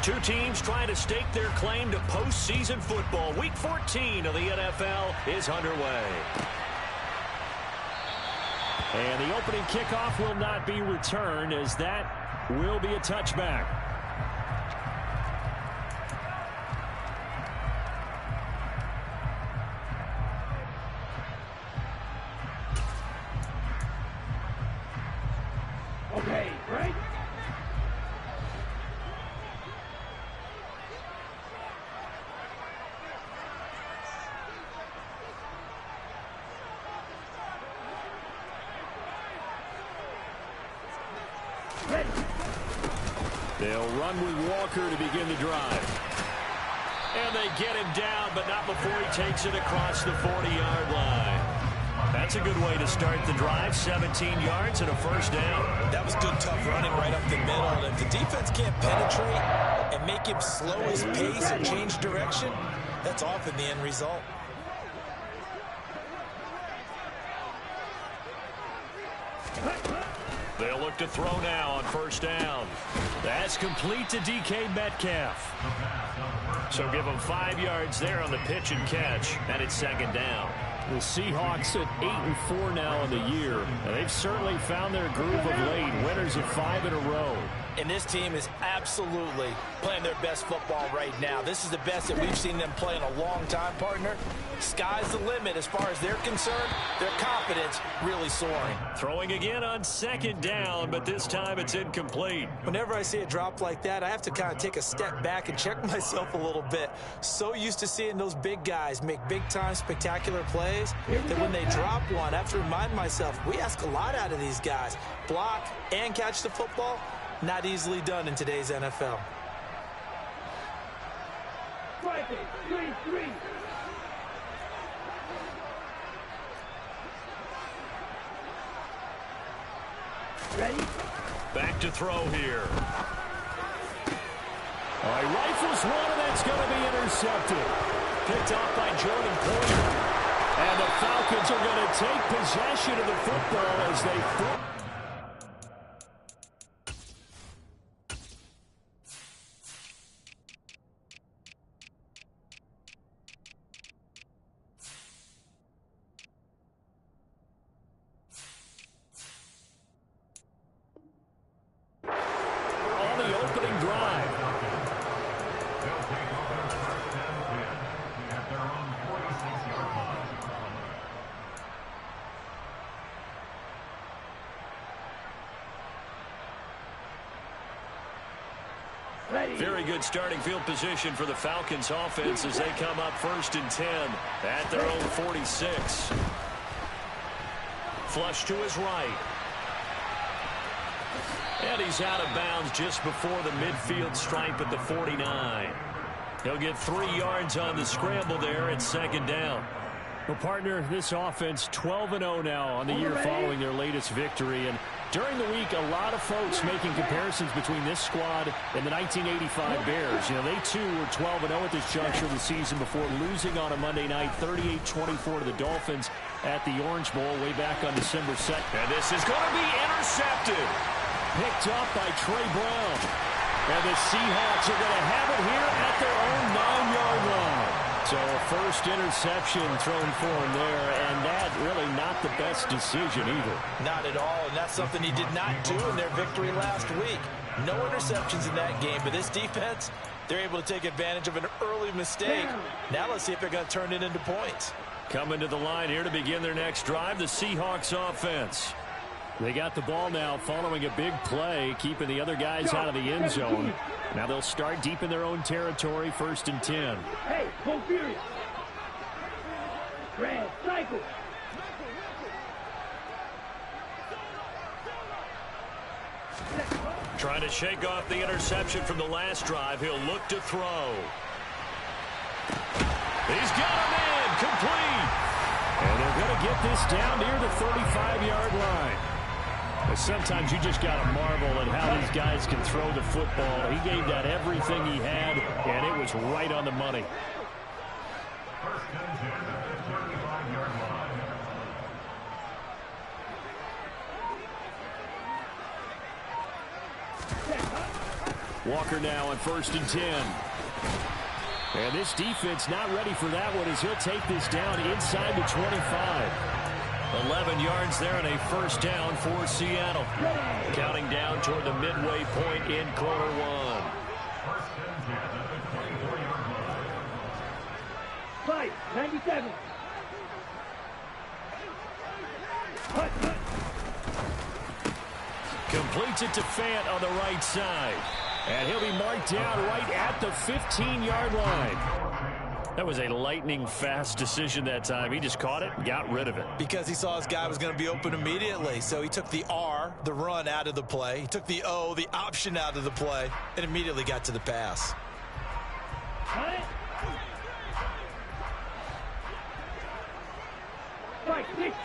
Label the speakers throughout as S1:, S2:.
S1: Two teams trying to stake their claim to postseason football. Week 14 of the NFL is underway.
S2: And the opening kickoff will not be returned, as that will be a touchback.
S3: Okay, right?
S2: They'll run with Walker to begin the drive.
S1: And they get him down, but not before he takes it across the 40-yard line. That's a good way to start the drive. 17 yards and a first down.
S4: That was good, tough running right up the middle. And if the defense can't penetrate and make him slow his pace and change direction, that's often the end result.
S1: They'll look to throw now on first down.
S2: That's complete to DK Metcalf.
S1: So give him 5 yards there on the pitch and catch, and it's second down.
S2: The Seahawks at 8-4 now in the year, and they've certainly found their groove of late. Winners of 5 in a row.
S4: And this team is absolutely playing their best football right now. This is the best that we've seen them play in a long time, partner. Sky's the limit as far as they're concerned. Their confidence really soaring.
S1: Throwing again on second down, but this time it's incomplete.
S4: Whenever I see a drop like that, I have to kind of take a step back and check myself a little bit. So used to seeing those big guys make big-time spectacular plays that when they drop one, I have to remind myself, we ask a lot out of these guys. Block and catch the football, not easily done in today's NFL.
S3: Strike it, 3-3. Ready?
S1: Back to throw here.
S2: All right, rifles one, and that's going to be intercepted.
S1: Picked off by Jordan Poyer.
S2: And the Falcons are going to take possession of the football as they flip.
S1: Very good starting field position for the Falcons offense as they come up 1st and 10 at their own 46. Flush to his right. And he's out of bounds just before the midfield stripe at the 49. He'll get 3 yards on the scramble there at second down.
S2: Well, partner, this offense 12-0 now on the year following their latest victory. And during the week, a lot of folks making comparisons between this squad and the 1985 Bears. You know, they too were 12-0 at this juncture of the season before losing on a Monday night 38-24 to the Dolphins at the Orange Bowl way back on December 2nd.
S1: And this is going to be intercepted.
S2: Picked up by Trey Brown. And the Seahawks are going to have it here at their own 9-yard line. So a first interception thrown for him there, and that really not the best decision either.
S4: Not at all, and that's something he did not do in their victory last week. No interceptions in that game, but this defense, they're able to take advantage of an early mistake. Now let's see if they're going to turn it into points.
S1: Coming to the line here to begin their next drive, the Seahawks offense.
S2: They got the ball now following a big play, keeping the other guys out of the end zone. Now they'll start deep in their own territory, 1st and 10.
S3: Hey, go furious. Grand cycle.
S1: Trying to shake off the interception from the last drive. He'll look to throw. He's got him in, complete.
S2: And they're going to get this down near the 35-yard line. But sometimes you just got to marvel at how these guys can throw the football. He gave that everything he had, and it was right on the money. Walker now on 1st and 10. And this defense not ready for that one as he'll take this down inside the 25. 11 yards there and a first down for Seattle. Counting down toward the midway point in quarter one.
S3: Fight, 97.
S2: Completes it to Fant on the right side. And he'll be marked down right at the 15-yard line. That was a lightning-fast decision that time. He just caught it and got rid of it.
S4: Because he saw his guy was going to be open immediately. So he took the R, the run, out of the play. He took the O, the option, out of the play, and immediately got to the pass.
S3: Fight, 60.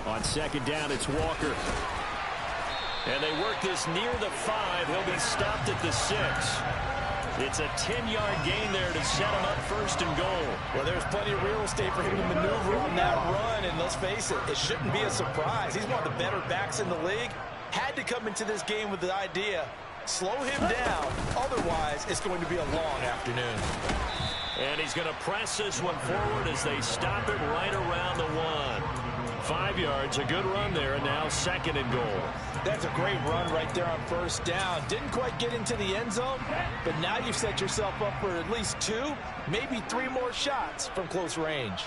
S2: On 2nd down, it's Walker. And they work this near the 5. He'll be stopped at the 6. It's a 10-yard gain there to set him up 1st and goal.
S4: Well, there's plenty of real estate for him to maneuver on that run, and let's face it, it shouldn't be a surprise. He's one of the better backs in the league. Had to come into this game with the idea, slow him down, otherwise it's going to be a long afternoon.
S2: And he's going to press this one forward as they stop it right around the 1. 5 yards, a good run there, and now 2nd and goal.
S4: That's a great run right there on 1st down. Didn't quite get into the end zone, but now you've set yourself up for at least 2, maybe 3 more shots from close range.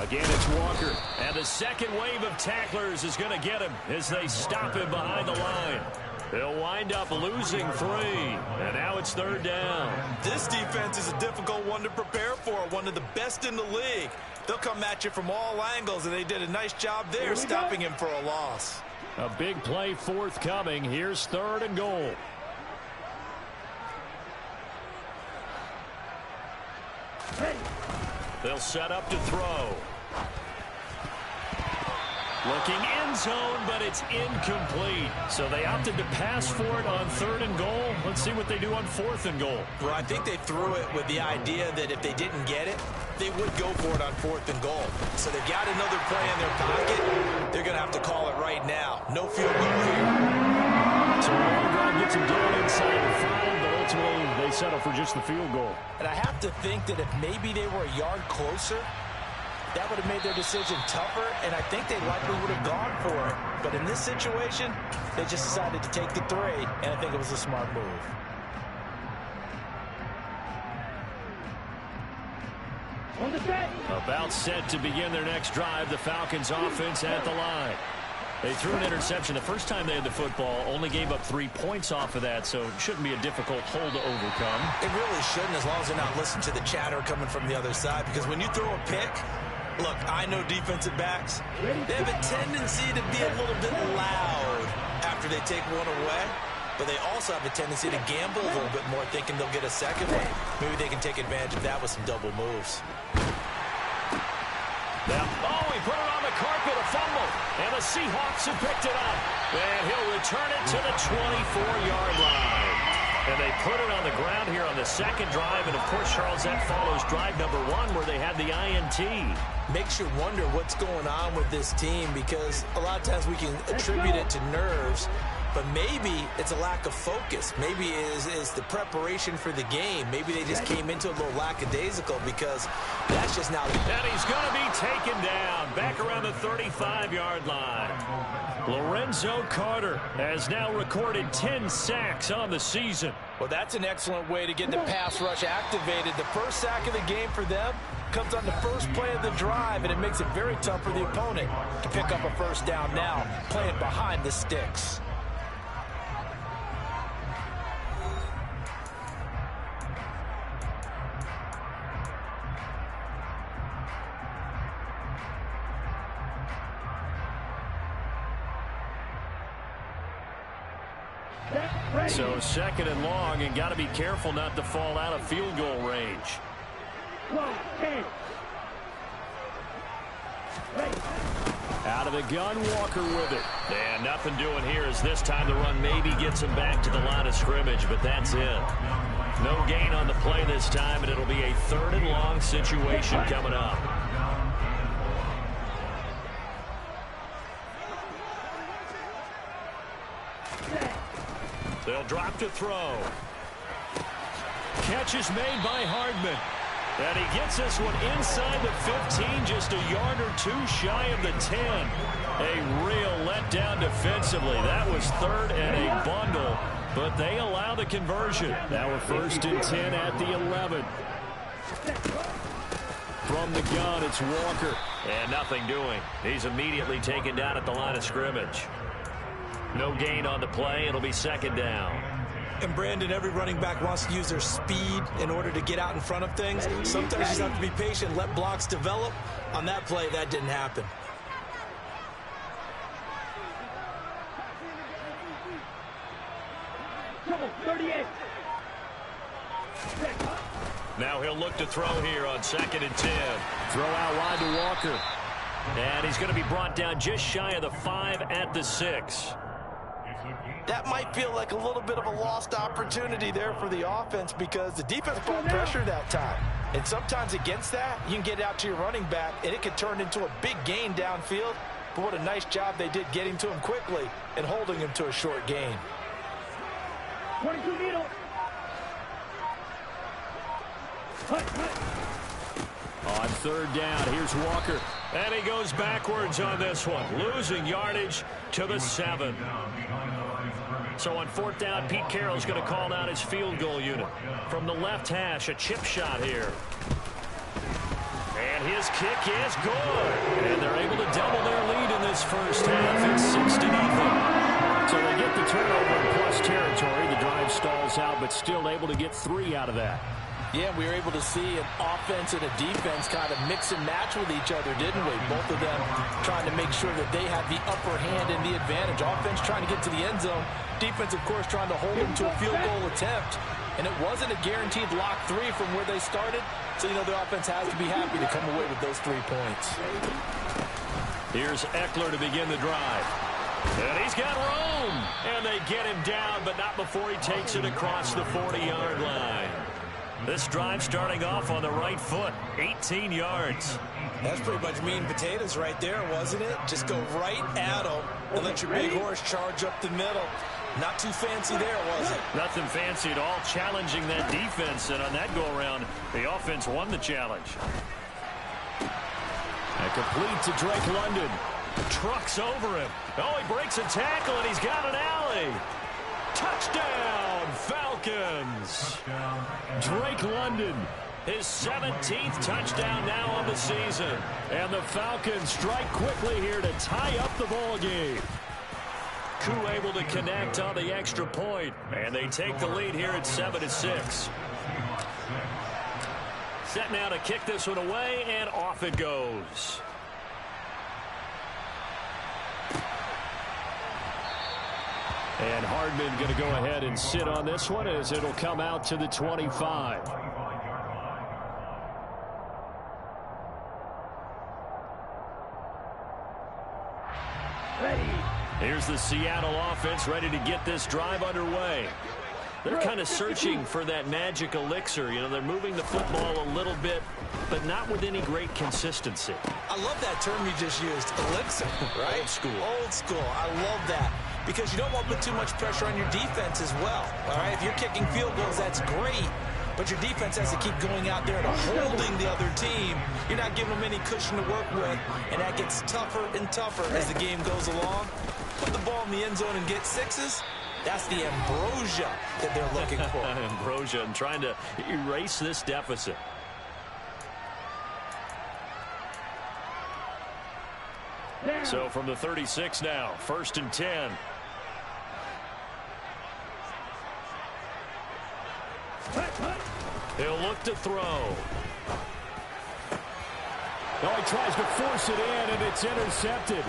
S2: Again, it's Walker. And the second wave of tacklers is going to get him as they stop him behind the line. They'll wind up losing 3. And now it's 3rd down.
S4: This defense is a difficult one to prepare for, one of the best in the league. They'll come at you from all angles, and they did a nice job there stopping him for a loss.
S2: A big play forthcoming. Here's 3rd and goal. They'll set up to throw. Looking end zone, but it's incomplete. So they opted to pass for it on 3rd and goal. Let's see what they do on 4th and goal.
S4: Well, I think they threw it with the idea that if they didn't get it, they would go for it on 4th and goal. So they've got another play in their pocket. They're going to have to call it right now. No field goal here.
S2: So the long drive gets them down inside the 5, but ultimately they settle for just the field goal.
S4: And I have to think that if maybe they were a yard closer, that would have made their decision tougher, and I think they likely would have gone for it. But in this situation, they just decided to take the 3, and I think it was a smart move.
S3: On the set.
S2: About set to begin their next drive, the Falcons offense at the line. They threw an interception the first time they had the football, only gave up 3 points off of that, so it shouldn't be a difficult hole to overcome.
S4: It really shouldn't, as long as they're not listening to the chatter coming from the other side, because when you throw a pick, look, I know defensive backs, they have a tendency to be a little bit loud after they take one away, but they also have a tendency to gamble a little bit more, thinking they'll get a second one. Maybe they can take advantage of that with some double moves.
S2: Now, he put it on the carpet, a fumble, and the Seahawks have picked it up. And he'll return it to the 24-yard line. And they put it on the ground here on the 2nd drive, and of course, Charles, that follows drive number 1 where they had the INT.
S4: Makes you wonder what's going on with this team, because a lot of times we can attribute it to nerves, but maybe it's a lack of focus. Maybe it's the preparation for the game. Maybe they just came into a little lackadaisical, because that's just now.
S2: And he's going to be taken down back around the 35-yard line. Lorenzo Carter has now recorded 10 sacks on the season.
S4: Well, that's an excellent way to get the pass rush activated. The first sack of the game for them comes on the first play of the drive, and it makes it very tough for the opponent to pick up a first down now, playing behind the sticks.
S2: So 2nd and long, and got to be careful not to fall out of field goal range. Out of the gun, Walker with it. And nothing doing here as this time the run maybe gets him back to the line of scrimmage, but that's it. No gain on the play this time, and it'll be a 3rd and long situation coming up.
S1: They'll drop to throw. Catch is made by Hardman. And he gets this one inside the 15, just a yard or two shy of the 10. A real letdown defensively. That was third and a bundle, but they allow the conversion. Now we're 1st and 10 at the 11. From the gun, it's Walker. And nothing doing. He's immediately taken down at the line of scrimmage. No gain on the play. It'll be 2nd down.
S4: And Brandon, every running back wants to use their speed in order to get out in front of things. Sometimes you just have to be patient, let blocks develop. On that play, that didn't happen.
S3: Trouble, 38.
S1: Now he'll look to throw here on 2nd and 10.
S2: Throw out wide to Walker.
S1: And he's going to be brought down just shy of the 5 at the 6.
S4: That might feel like a little bit of a lost opportunity there for the offense because the defense brought pressure that time. And sometimes against that, you can get out to your running back, and it could turn into a big gain downfield. But what a nice job they did getting to him quickly and holding him to a short gain.
S3: 22 needle.
S2: On 3rd down, here's Walker.
S1: And he goes backwards on this one, losing yardage to the 7. So on 4th down, Pete Carroll's going to call down his field goal unit. From the left hash, a chip shot here. And his kick is good. And they're able to double their lead in this first half. It's 6-0.
S2: So they get the turnover in plus territory. The drive stalls out, but still able to get 3 out of that.
S4: Yeah, we were able to see an offense and a defense kind of mix and match with each other, didn't we? Both of them trying to make sure that they had the upper hand and the advantage. Offense trying to get to the end zone. Defense, of course, trying to hold them to a field goal attempt. And it wasn't a guaranteed lock 3 from where they started. So, you know, the offense has to be happy to come away with those 3 points.
S1: Here's Eckler to begin the drive. And he's got room. And they get him down, but not before he takes it across the 40-yard line. This drive starting off on the right foot, 18 yards.
S4: That's pretty much meat and potatoes right there, wasn't it? Just go right at them and let your big horse charge up the middle. Not too fancy there, was it?
S1: Nothing fancy at all, challenging that defense. And on that go-around, the offense won the challenge.
S2: And complete to Drake London.
S1: Trucks over him. Oh, he breaks a tackle, and he's got an alley. Touchdown, Falcons.
S2: Drake London.
S1: His 17th touchdown now on the season.
S2: And the Falcons strike quickly here to tie up the ball game.
S1: Koo able to connect on the extra point. And they take the lead here at 7-6. Set now to kick this one away, and off it goes.
S2: And Hardman going to go ahead and sit on this one as it'll come out to the 25.
S1: Here's the Seattle offense ready to get this drive underway. They're kind of searching for that magic elixir. You know, they're moving the football a little bit, but not with any great consistency.
S4: I love that term you just used, elixir, right?
S1: Old school.
S4: Old school. I love that. Because you don't want to put too much pressure on your defense as well. All right, if you're kicking field goals, that's great. But your defense has to keep going out there and holding the other team. You're not giving them any cushion to work with, and that gets tougher and tougher as the game goes along. Put the ball in the end zone and get 6s. That's the ambrosia that they're looking for.
S1: Ambrosia, and trying to erase this deficit. So from the 36 now, 1st and 10. He'll look to throw.
S2: Oh, he tries to force it in, and it's intercepted.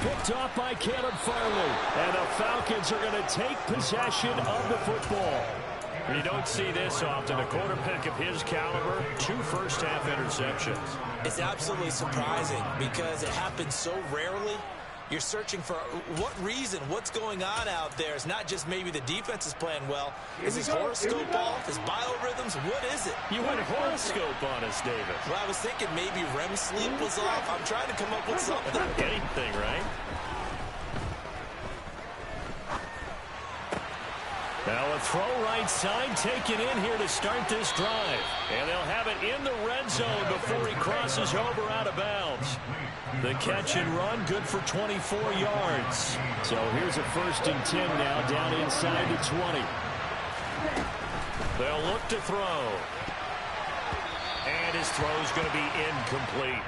S2: Picked off by Caleb Farley. And the Falcons are going to take possession of the football.
S1: You don't see this often. A quarterback of his caliber, 2 first-half interceptions.
S4: It's absolutely surprising because it happens so rarely. You're searching for what reason, what's going on out there. It's not just maybe the defense is playing well. Is his horoscope off? His biorhythms? What is it?
S1: You went horoscope on us, David.
S4: Well, I was thinking maybe REM sleep was off. I'm trying to come up with something.
S1: Anything, right?
S2: Now a throw right side taken in here to start this drive. And they'll have it in the red zone before he crosses over out of bounds. The catch and run, good for 24 yards. So here's a 1st and 10 now, down inside the 20.
S1: They'll look to throw. And his throw's going to be incomplete.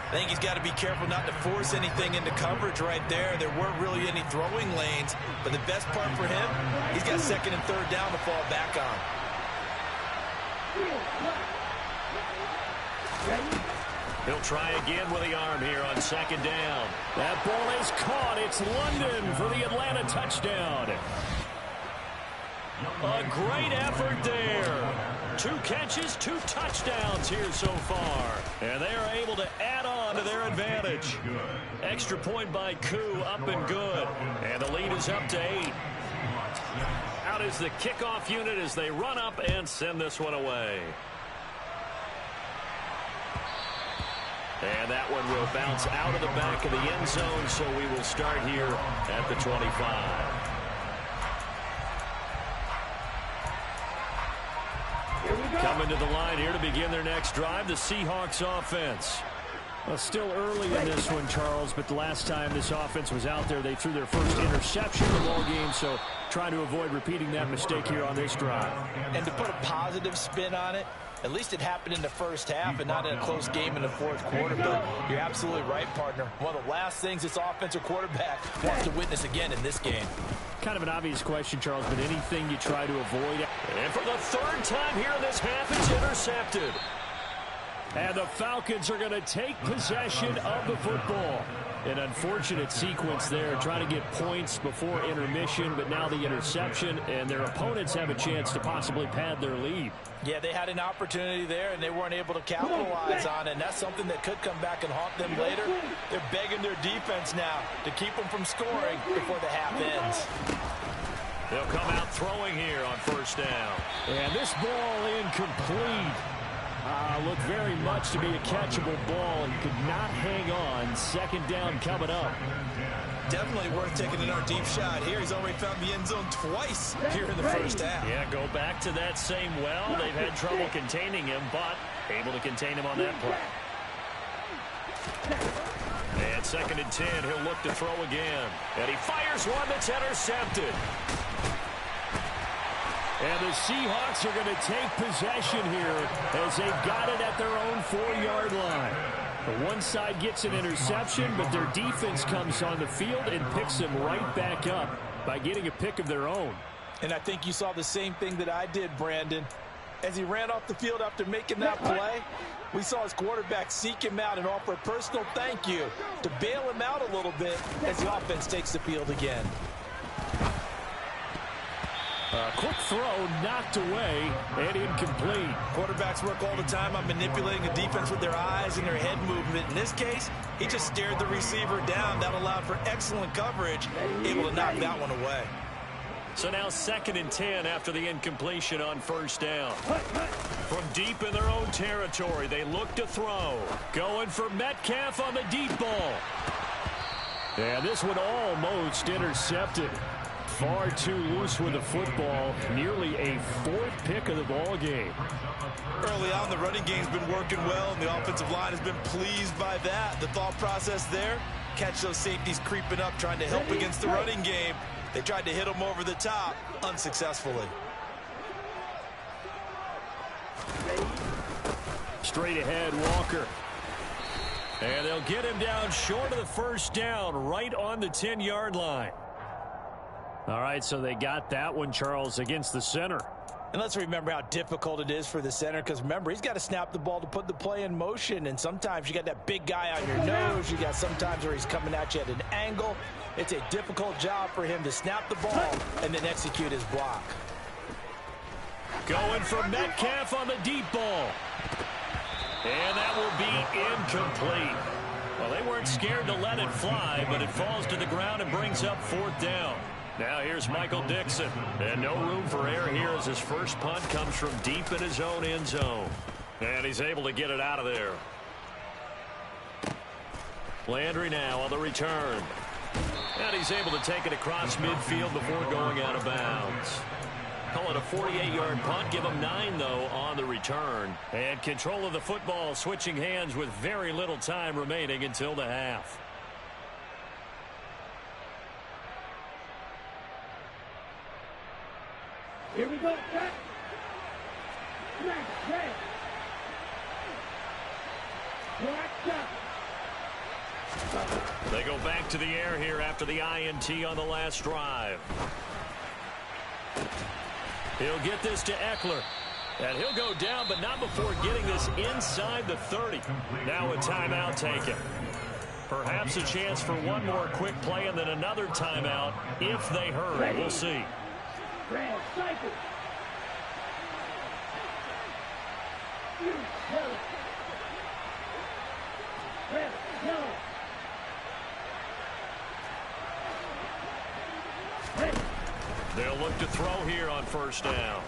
S4: I think he's got to be careful not to force anything into coverage right there. There weren't really any throwing lanes, but the best part for him, he's got 2nd and 3rd down to fall back on.
S1: He'll try again with the arm here on 2nd down.
S2: That ball is caught. It's London for the Atlanta touchdown.
S1: A great effort there. 2 catches, 2 touchdowns here so far. And they are able to add on to their advantage. Extra point by Koo, up and good. And the lead is up to 8. Out is the kickoff unit as they run up and send this one away. And that one will bounce out of the back of the end zone, so we will start here at the 25. Coming to the line here to begin their next drive, the Seahawks offense.
S2: Well, still early in this one, Charles, but the last time this offense was out there, they threw their first interception of the ball game, so trying to avoid repeating that mistake here on this drive.
S4: And to put a positive spin on it, at least it happened in the first half and not in a close game in the 4th quarter. But you're absolutely right, partner. One of the last things this offensive quarterback wants to witness again in this game.
S2: Kind of an obvious question, Charles, but anything you try to avoid.
S1: And for the 3rd time here in this half, it's intercepted.
S2: And the Falcons are going to take possession of the football. An unfortunate sequence there, trying to get points before intermission, but now the interception, and their opponents have a chance to possibly pad their lead.
S4: Yeah, they had an opportunity there, and they weren't able to capitalize on it, and that's something that could come back and haunt them later. They're begging their defense now to keep them from scoring before the half ends.
S1: They'll come out throwing here on 1st down.
S2: And this ball incomplete. Looked very much to be a catchable ball. He could not hang on. 2nd down coming up.
S4: Definitely worth taking another deep shot here. He's already found the end zone twice here in the first half.
S1: Yeah, go back to that same well. They've had trouble containing him, but able to contain him on that play. And 2nd and 10, he'll look to throw again. And he fires one that's intercepted.
S2: And the Seahawks are going to take possession here as they've got it at their own 4-yard line. The one side gets an interception, but their defense comes on the field and picks them right back up by getting a pick of their own.
S4: And I think you saw the same thing that I did, Brandon. As he ran off the field after making that play, we saw his quarterback seek him out and offer a personal thank you to bail him out a little bit as the offense takes the field again.
S2: Quick throw knocked away and incomplete.
S4: Quarterbacks work all the time on manipulating a defense with their eyes and their head movement. In this case, he just stared the receiver down. That allowed for excellent coverage, able to knock that one away.
S1: So now 2nd and 10 after the incompletion on 1st down. From deep in their own territory, they look to throw. Going for Metcalf on the deep ball.
S2: And this one almost intercepted. Far too loose with the football. Nearly a 4th pick of the ball game.
S4: Early on, the running game's been working well, and the offensive line has been pleased by that. The thought process there, catch those safeties creeping up, trying to help against the running game. They tried to hit them over the top, unsuccessfully.
S2: Straight ahead, Walker.
S1: And they'll get him down short of the 1st down, right on the 10-yard line.
S2: All right, so they got that one, Charles, against the center.
S4: And let's remember how difficult it is for the center, because remember, he's got to snap the ball to put the play in motion, and sometimes you got that big guy on your nose. You got sometimes where he's coming at you at an angle. It's a difficult job for him to snap the ball and then execute his block.
S1: Going for Metcalf on the deep ball. And that will be incomplete. Well, they weren't scared to let it fly, but it falls to the ground and brings up 4th down. Now here's Michael Dixon. And no room for error here as his first punt comes from deep in his own end zone. And he's able to get it out of there. Landry now on the return. And he's able to take it across midfield before going out of bounds. Call it a 48-yard punt. Give them 9, though, on the return.
S2: And control of the football switching hands with very little time remaining until the half.
S3: Here we go, set. Smash, red. Black shot.
S2: They go back to the air here after the INT on the last drive. He'll get this to Eckler. And he'll go down, but not before getting this inside the 30. Now a timeout taken. Perhaps a chance for one more quick play and then another timeout if they hurry. We'll see.
S3: Red, cycle. Yellow. Red, yellow. Red.
S2: They'll look to throw here on first down.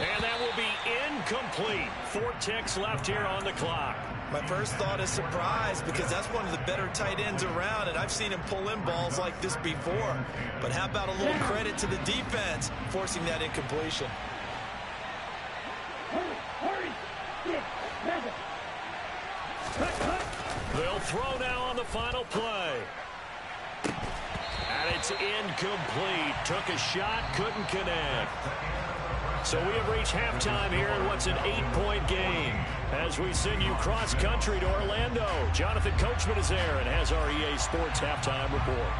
S2: And that will be incomplete. 4 ticks left here on the clock.
S4: My first thought is surprise because that's one of the better tight ends around, and I've seen him pull in balls like this before. But how about a little credit to the defense forcing that incompletion?
S3: Hurry. 6, 7. Cut.
S2: They'll throw now on the final play. And it's incomplete. Took a shot, couldn't connect. So we have reached halftime here in what's an 8-point game. As we send you cross-country to Orlando, Jonathan Coachman is there and has our EA Sports halftime report.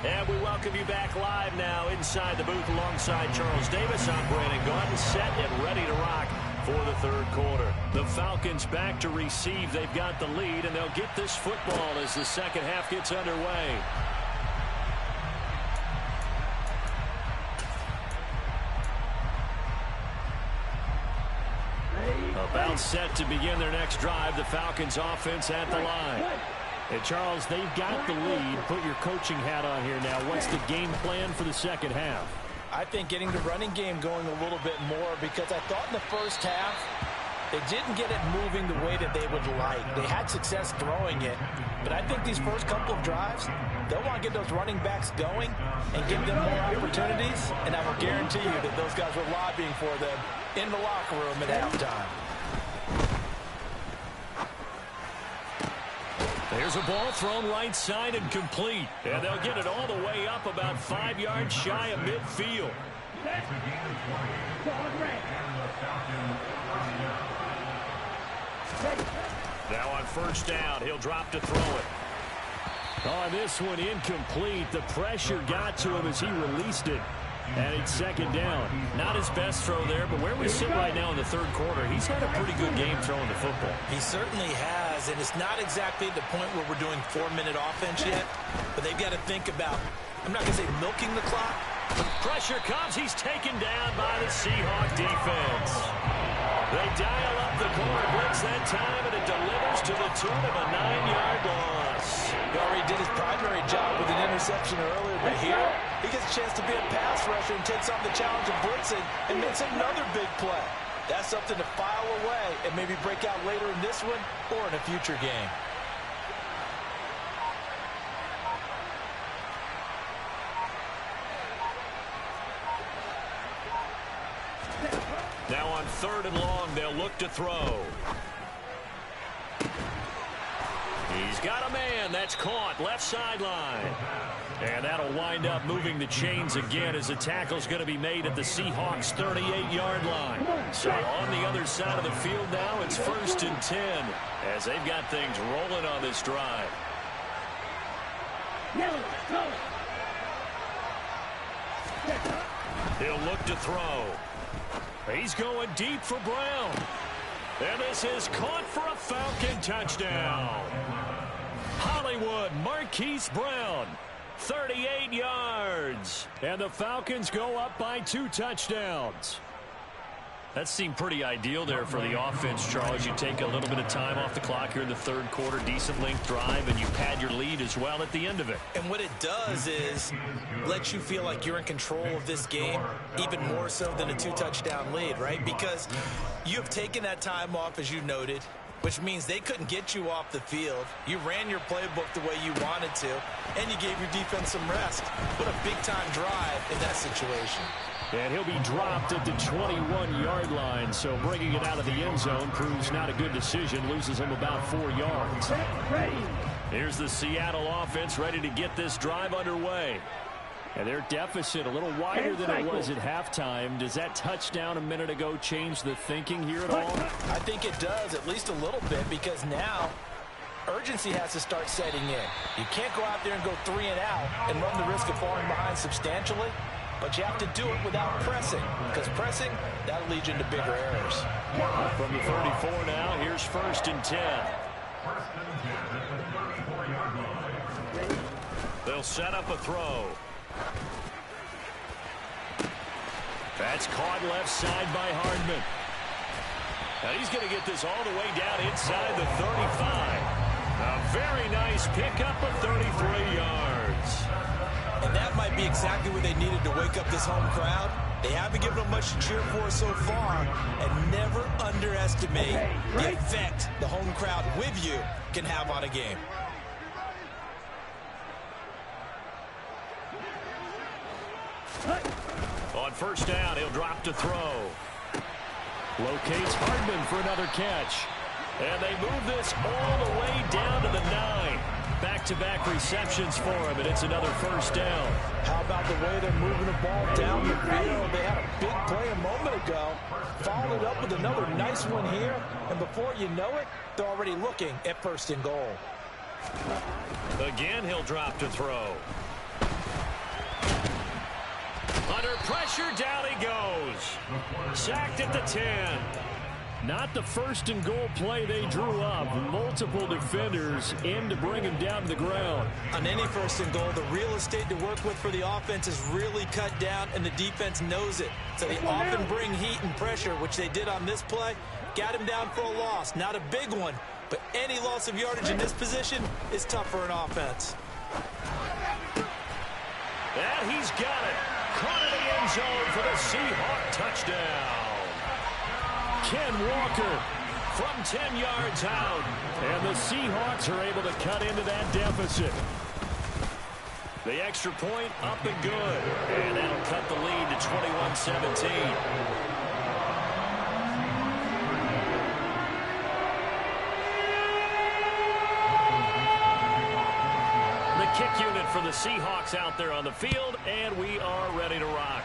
S2: And we welcome you back live now inside the booth alongside Charles Davis. I'm Brandon Gaudin, set and ready to rock for the third quarter. The Falcons back to receive. They've got the lead, and they'll get this football as the second half gets underway. About set to begin their next drive. The Falcons offense at the line. And Charles, they've got the lead. Put your coaching hat on here now. What's the game plan for the second half?
S4: I think getting the running game going a little bit more because I thought in the first half they didn't get it moving the way that they would like. They had success throwing it, but I think these first couple of drives, they'll want to get those running backs going and give them more opportunities, and I will guarantee you that those guys were lobbying for them in the locker room at halftime.
S2: There's a ball thrown right side and complete. And they'll get it all the way up about 5 yards shy of midfield. Now on first down, he'll drop to throw it. On this one, incomplete. The pressure got to him as he released it. And it's second down. Not his best throw there, but where we sit right now in the third quarter, he's had a pretty good game throwing the football.
S4: He certainly has, and it's not exactly the point where we're doing 4-minute offense yet, but they've got to think about, I'm not going to say milking the clock.
S2: Pressure comes. He's taken down by the Seahawk defense. They dial up the corner blitz that time, and it delivers to the tune of a 9-yard loss.
S4: He already did his primary job with an interception earlier, but here he gets a chance to be a pass rusher and takes on the challenge of blitzing and makes another big play. That's something to file away and maybe break out later in this one or in a future game.
S2: Now on third and long, they'll look to throw. He's got a man. That's caught. Left sideline. And that'll wind up moving the chains again as the tackle's going to be made at the Seahawks' 38-yard line. So on the other side of the field now, it's 1st and 10 as they've got things rolling on this drive. He'll look to throw. He's going deep for Brown. And this is caught for a Falcon touchdown. Hollywood Marquise Brown, 38 yards. And the Falcons go up by 2 touchdowns. That seemed pretty ideal there for the offense, Charles. You take a little bit of time off the clock here in the third quarter, decent length drive, and you pad your lead as well at the end of it.
S4: And what it does is let you feel like you're in control of this game, even more so than a 2-touchdown lead, right? Because you have taken that time off, as you noted, which means they couldn't get you off the field. You ran your playbook the way you wanted to, and you gave your defense some rest. What a big-time drive in that situation.
S2: And he'll be dropped at the 21-yard line, so bringing it out of the end zone proves not a good decision, loses him about 4 yards. Here's the Seattle offense ready to get this drive underway. And their deficit a little wider than it was at halftime. Does that touchdown a minute ago change the thinking here at all?
S4: I think it does, at least a little bit, because now urgency has to start setting in. You can't go out there and go 3 and out and run the risk of falling behind substantially, but you have to do it without pressing, because pressing, that'll lead you into bigger errors.
S2: From the 34 now, here's 1st and 10. They'll set up a throw. That's caught left side by Hardman. Now he's going to get this all the way down inside the 35. A very nice pickup of 33 yards.
S4: And that might be exactly what they needed to wake up this home crowd. They haven't given them much to cheer for so far, and never underestimate the effect the home crowd with you can have on a game.
S2: On 1st down, he'll drop to throw. Locates Hardman for another catch. And they move this all the way down to the 9. Back-to-back receptions for him, and it's another 1st down.
S4: How about the way they're moving the ball down the field? They had a big play a moment ago, followed up with another nice one here, and before you know it, they're already looking at 1st and goal.
S2: Again, he'll drop to throw. Under pressure, down he goes. Sacked at the 10. Not the 1st and goal play they drew up. Multiple defenders in to bring him down to the ground.
S4: On any 1st and goal, the real estate to work with for the offense is really cut down, and the defense knows it. So they often bring heat and pressure, which they did on this play. Got him down for a loss. Not a big one, but any loss of yardage in this position is tough for an offense.
S2: And he's got it. Caught in the end zone for the Seahawk touchdown. Ken Walker from 10 yards out. And the Seahawks are able to cut into that deficit. The extra point up and good. And that'll cut the lead to 21-17. Kick unit for the Seahawks out there on the field, and we are ready to rock.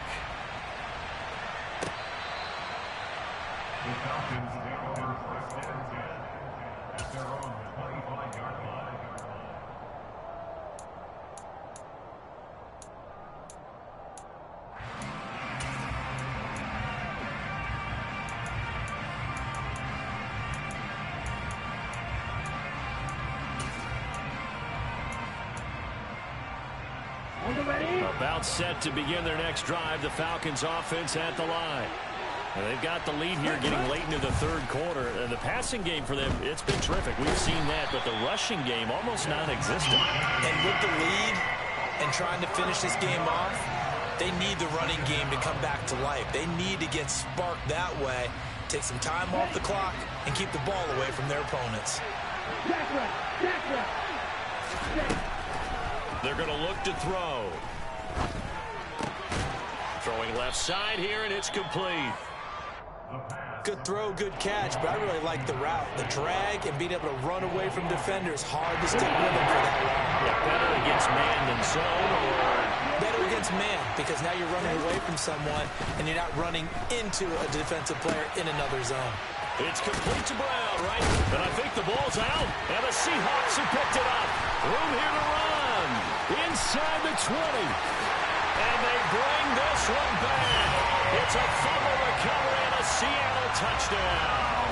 S2: About set to begin their next drive, the Falcons offense at the line. And they've got the lead here getting late into the 3rd quarter. And the passing game for them, it's been terrific. We've seen that, but the rushing game almost non-existent.
S4: And with the lead and trying to finish this game off, they need the running game to come back to life. They need to get sparked that way, take some time off the clock, and keep the ball away from their opponents.
S2: They're going to look to throw. Throwing left side here, and it's complete.
S4: Good throw, good catch, but I really like the route. The drag and being able to run away from defenders. Hard to stick with them for that long.
S2: Yeah, better against man than zone, or
S4: better against man, because now you're running away from someone, and you're not running into a defensive player in another zone.
S2: It's complete to Brown, right? And I think the ball's out. And the Seahawks have picked it up. Room here to run. Inside the 20. And they bring this one back. It's a fumble recovery and a Seattle touchdown.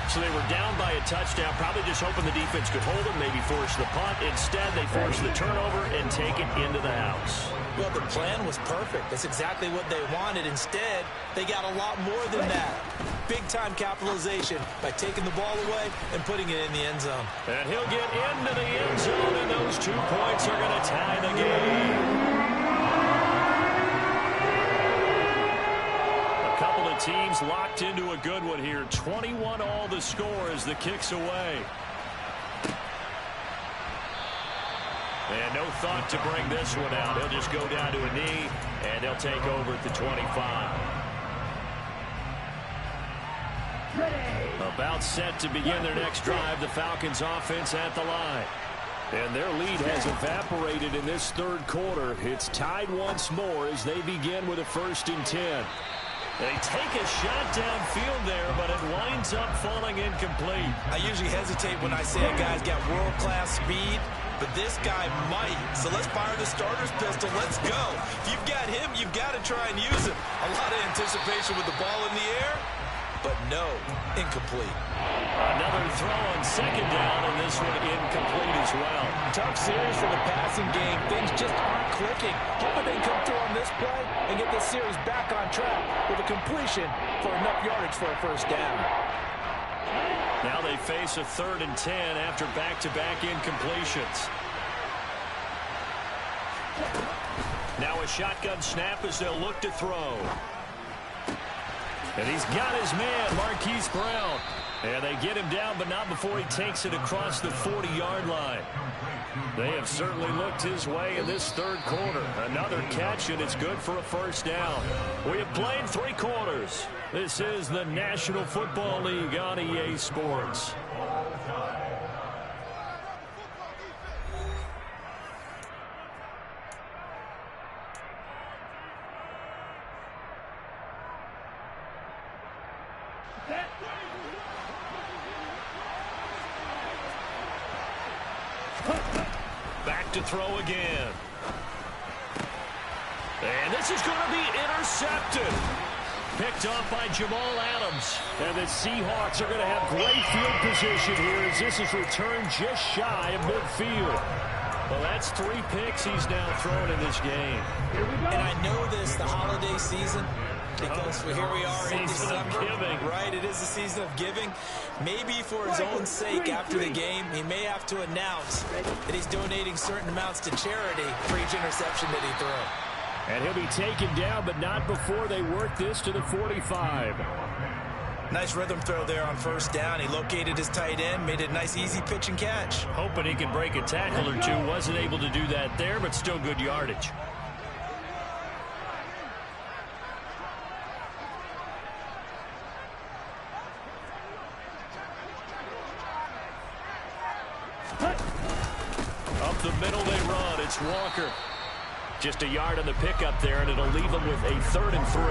S2: So they were down by a touchdown, probably just hoping the defense could hold them, maybe force the punt. Instead, they force the turnover and take it into the house.
S4: Well, the plan was perfect. That's exactly what they wanted. Instead, they got a lot more than that. Big-time capitalization by taking the ball away and putting it in the end zone.
S1: And he'll get into the end zone, and those 2 points are going to tie the game. A couple of teams locked into a good one here. 21 all the score as the kick's away. And no thought to bring this one out. He'll just go down to a knee, and they'll take over at the 25. About set to begin their next drive, the Falcons offense at the line. And their lead has evaporated in this third quarter. It's tied once more as they begin with a 1st and 10. They take a shot downfield there, but it winds up falling incomplete.
S4: I usually hesitate when I say a guy's got world-class speed, but this guy might. So let's fire the starter's pistol. Let's go. If you've got him, you've got to try and use him. A lot of anticipation with the ball in the air, but no, incomplete.
S1: Another throw on 2nd down, and this one incomplete as well.
S4: Tough series for the passing game. Things just aren't clicking. Hoping they can come through on this play and get this series back on track with a completion for enough yardage for a 1st down.
S1: Now they face a 3rd and 10 after back-to-back incompletions. Now a shotgun snap as they'll look to throw. And he's got his man, Marquise Brown. And they get him down, but not before he takes it across the 40-yard line. They have certainly looked his way in this third quarter. Another catch, and it's good for a 1st down. We have played 3 quarters. This is the National Football League on EA Sports. Back to throw again. And this is going to be intercepted. Picked off by Jamal Adams.
S2: And the Seahawks are going to have great field position here as this is returned just shy of midfield.
S1: Well, that's 3 picks he's now thrown in this game.
S4: And I know this, the holiday season, because here we are in December, right? It is the season of giving. Maybe for his own sake after the game, he may have to announce that he's donating certain amounts to charity for each interception that he throws.
S2: And he'll be taken down, but not before they work this to the 45.
S4: Nice rhythm throw there on 1st down. He located his tight end, made it a nice easy pitch and catch.
S1: Hoping he could break a tackle or two. Wasn't able to do that there, but still good yardage. Up the middle they run. It's Walker. Just a yard on the pickup there, and it'll leave him with a 3rd and 3.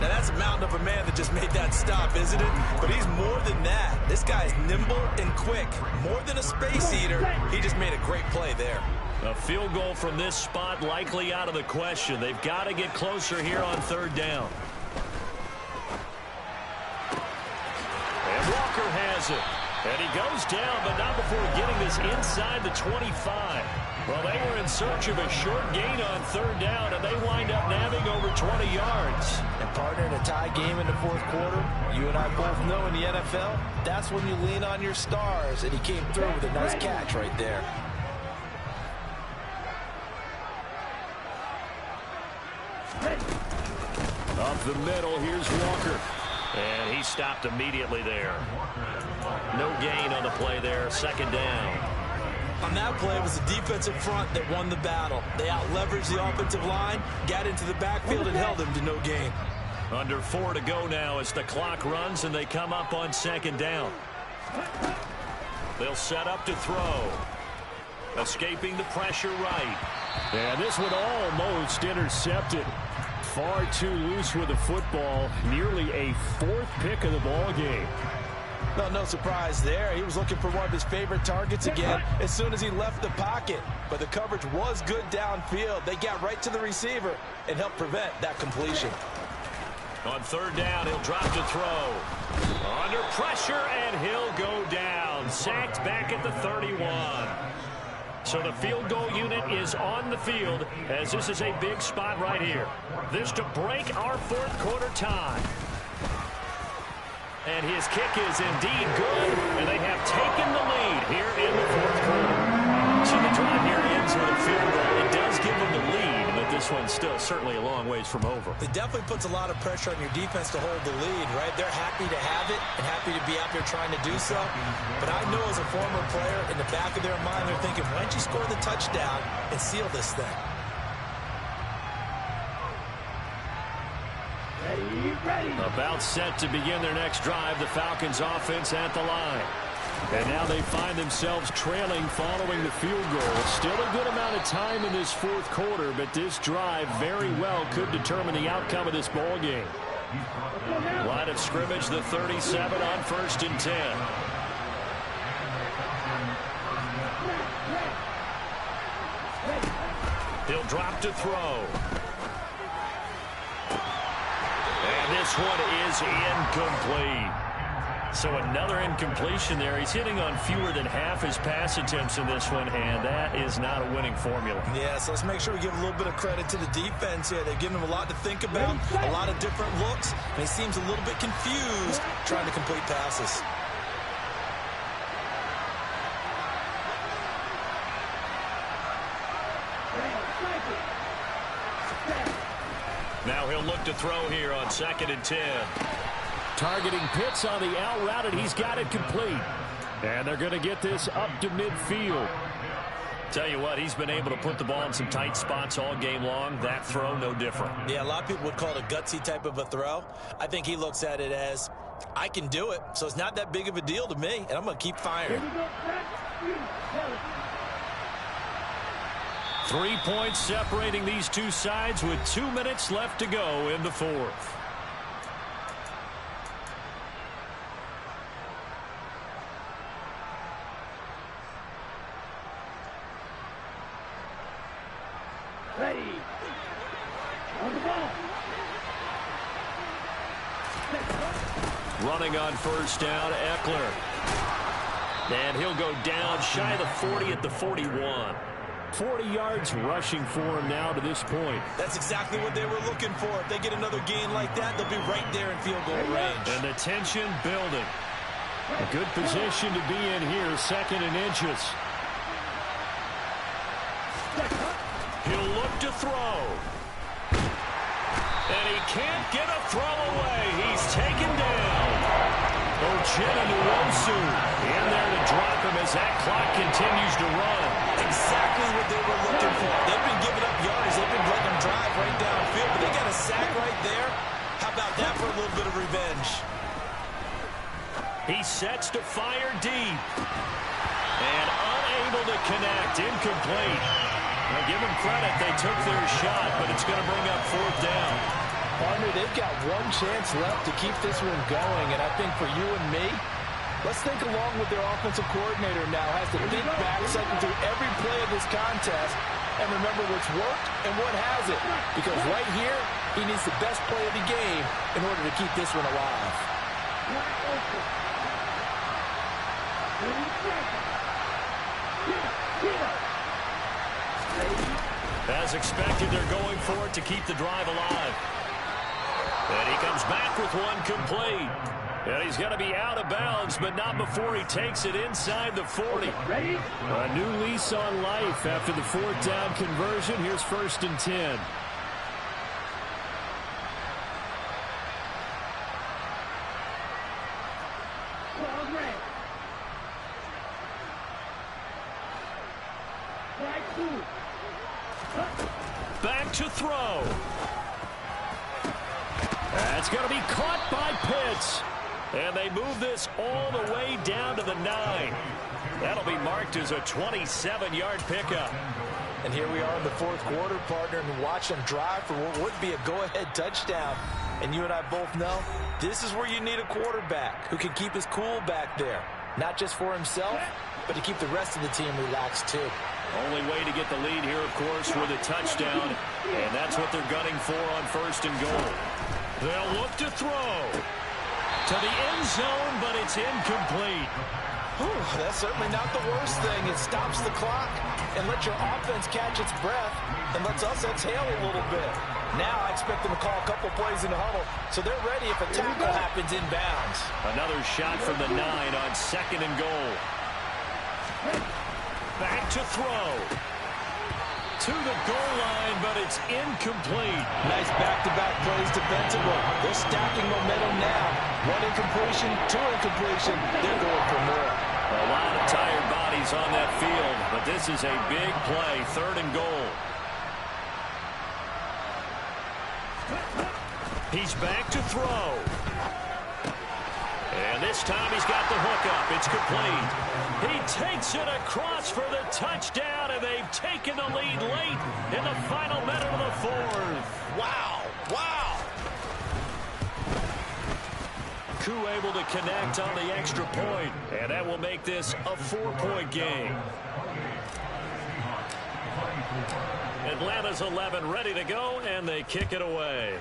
S4: Now, that's a mountain of a man that just made that stop, isn't it? But he's more than that. This guy's nimble and quick. More than a space eater, he just made a great play there.
S1: A field goal from this spot likely out of the question. They've got to get closer here on 3rd down. And Walker has it. And he goes down, but not before getting this inside the 25. Well, they were in search of a short gain on 3rd down, and they wind up nabbing over 20 yards.
S4: And partner, in a tie game in the 4th quarter, you and I both know in the NFL, that's when you lean on your stars, and he came through with a nice catch right there.
S1: Up the middle, here's Walker. And he stopped immediately there. No gain on the play there, 2nd down.
S4: On that play, it was the defensive front that won the battle. They out-leveraged the offensive line, got into the backfield, and held him to no gain.
S1: Under 4 to go now as the clock runs, and they come up on 2nd down. They'll set up to throw. Escaping the pressure right.
S2: And this one almost intercepted. Far too loose with the football. Nearly a 4th pick of the ball game.
S4: No surprise there. He was looking for one of his favorite targets again as soon as he left the pocket. But the coverage was good downfield. They got right to the receiver and helped prevent that completion.
S1: On 3rd down, he'll drop to throw. Under pressure, and he'll go down. Sacked back at the 31.
S2: So the field goal unit is on the field as this is a big spot right here. This to break our fourth quarter tie. And his kick is indeed good, and they have taken the lead here in the fourth quarter. So the drive here ends with a field goal. It does give them the lead, but this one's still certainly a long ways from over.
S4: It definitely puts a lot of pressure on your defense to hold the lead, right? They're happy to have it and happy to be out there trying to do so. But I know as a former player, in the back of their mind, they're thinking, why don't you score the touchdown and seal this thing?
S2: About set to begin their next drive, the Falcons offense at the line. And now they find themselves trailing following the field goal. Still a good amount of time in this fourth quarter, but this drive very well could determine the outcome of this ball game. Line of scrimmage, the 37 on 1st and 10. He'll drop to throw. And this one is incomplete. So another incompletion there. He's hitting on fewer than half his pass attempts in this one, and that is not a winning formula.
S4: Yeah, so let's make sure we give a little bit of credit to the defense here. They've given him a lot to think about, a lot of different looks, and he seems a little bit confused trying to complete passes.
S2: Now he'll look to throw here on 2nd and 10. Targeting Pitts on the out route, and he's got it complete. And they're going to get this up to midfield. Tell you what, he's been able to put the ball in some tight spots all game long. That throw, no different.
S4: Yeah, a lot of people would call it a gutsy type of a throw. I think he looks at it as, I can do it, so it's not that big of a deal to me, and I'm going to keep firing.
S2: 3 points separating these two sides with 2 minutes left to go in the fourth.
S3: Ready. On the ball.
S2: Running on 1st down, Eckler. And he'll go down shy of the 40 at the 41. 40 yards rushing for him now to this point.
S4: That's exactly what they were looking for. If they get another gain like that, they'll be right there in field goal range.
S2: And the tension building. A good position to be in here, 2nd and inches. He'll look to throw. And he can't get a throw away. He's taken down. Uchenna-Nwosu in there to drop him as that clock continues to run.
S4: Exactly what they were looking for. They've been giving up yards. They've been letting them drive right downfield, but they got a sack right there. How about that for a little bit of revenge?
S2: He sets to fire deep. And unable to connect. Incomplete. Now give them credit. They took their shot, but it's going to bring up 4th down.
S4: Partner, they've got one chance left to keep this one going, and I think for you and me, let's think along with their offensive coordinator now. Has to think back, cycle through every play of this contest, and remember what's worked and what hasn't. Because right here, he needs the best play of the game in order to keep this one alive.
S2: As expected, they're going for it to keep the drive alive. And he comes back with one complete. And he's going to be out of bounds, but not before he takes it inside the 40.
S3: Ready?
S2: A new lease on life after the 4th down conversion. Here's 1st and 10. Back to throw. That's going to be caught by Pitts. And they move this all the way down to the 9. That'll be marked as a 27-yard pickup.
S4: And here we are in the 4th quarter, partner, and watch them drive for what would be a go-ahead touchdown. And you and I both know this is where you need a quarterback who can keep his cool back there. Not just for himself, but to keep the rest of the team relaxed too.
S2: Only way to get the lead here, of course, with a touchdown. And that's what they're gunning for on 1st and goal. They'll look to throw to the end zone, but it's incomplete.
S4: That's certainly not the worst thing. It stops the clock and lets your offense catch its breath and lets us exhale a little bit. Now I expect them to call a couple plays in the huddle so they're ready if a tackle happens inbounds.
S1: Another shot from the 9 on 2nd and goal. Back to throw. To the goal line, but it's incomplete.
S4: Nice back-to-back plays defensively. They're stacking momentum now. 1 incompletion, 2 incompletion. They're going for more.
S1: A lot of tired bodies on that field, but this is a big play, 3rd and goal. He's back to throw. And this time he's got the hook up. It's complete. He takes it across for the touchdown, and they've taken the lead late in the final minute of the 4th.
S4: Wow. Wow.
S1: Koo able to connect on the extra point, and that will make this a 4-point game. Atlanta's 11 ready to go, and they kick it away.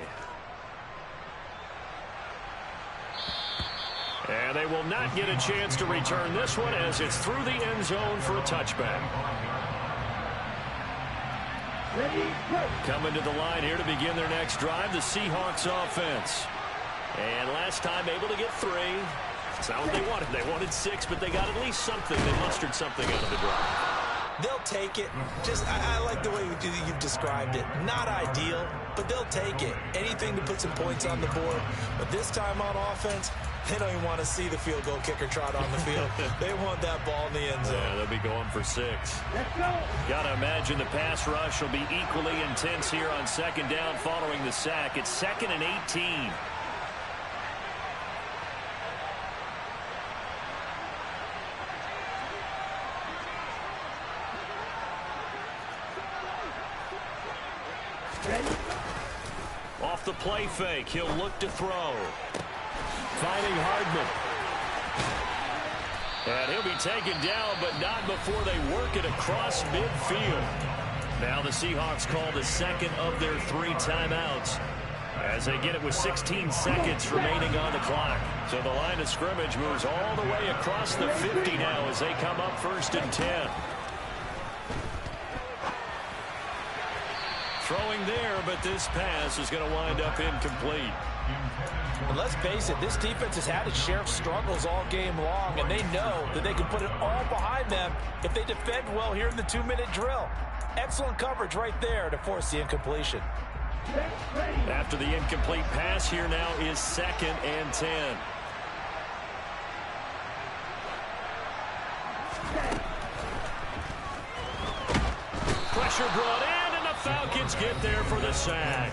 S1: And they will not get a chance to return this one as it's through the end zone for a touchback. Coming to the line here to begin their next drive, the Seahawks offense. And last time able to get 3. It's not what they wanted. They wanted 6, but they got at least something. They mustered something out of the drive.
S4: They'll take it. I like the way you've described it. Not ideal, but they'll take it. Anything to put some points on the board. But this time on offense, they don't even want to see the field goal kicker trot on the field. They want that ball in the end zone.
S1: Yeah, they'll be going for 6.
S3: Let's go.
S1: Got to imagine the pass rush will be equally intense here on 2nd down following the sack. It's 2nd and 18. Off the play fake, he'll look to throw. Finding Hardman. And he'll be taken down, but not before they work it across midfield. Now the Seahawks call the 2nd of their 3 timeouts as they get it with 16 seconds remaining on the clock. So the line of scrimmage moves all the way across the 50 now as they come up 1st and 10. Throwing there, but this pass is going to wind up incomplete.
S4: And let's face it, this defense has had its share of struggles all game long, and they know that they can put it all behind them if they defend well here in the 2-minute drill. Excellent coverage right there to force the incompletion.
S1: After the incomplete pass, here now is 2nd and 10. Pressure brought in, and the Falcons get there for the sack.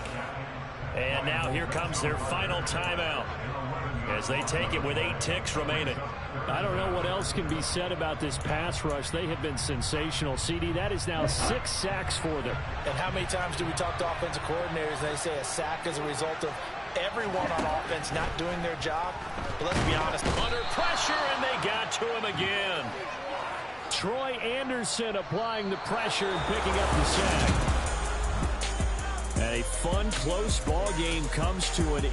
S1: And now here comes their final timeout as they take it with 8 ticks remaining.
S2: I don't know what else can be said about this pass rush. They have been sensational, CD. That is now 6 sacks for them.
S4: And how many times do we talk to offensive coordinators and they say a sack is a result of everyone on offense not doing their job? But let's be honest.
S1: Under pressure, and they got to him again.
S2: Troy Anderson applying the pressure and picking up the sack. And a fun, close ball game comes to it.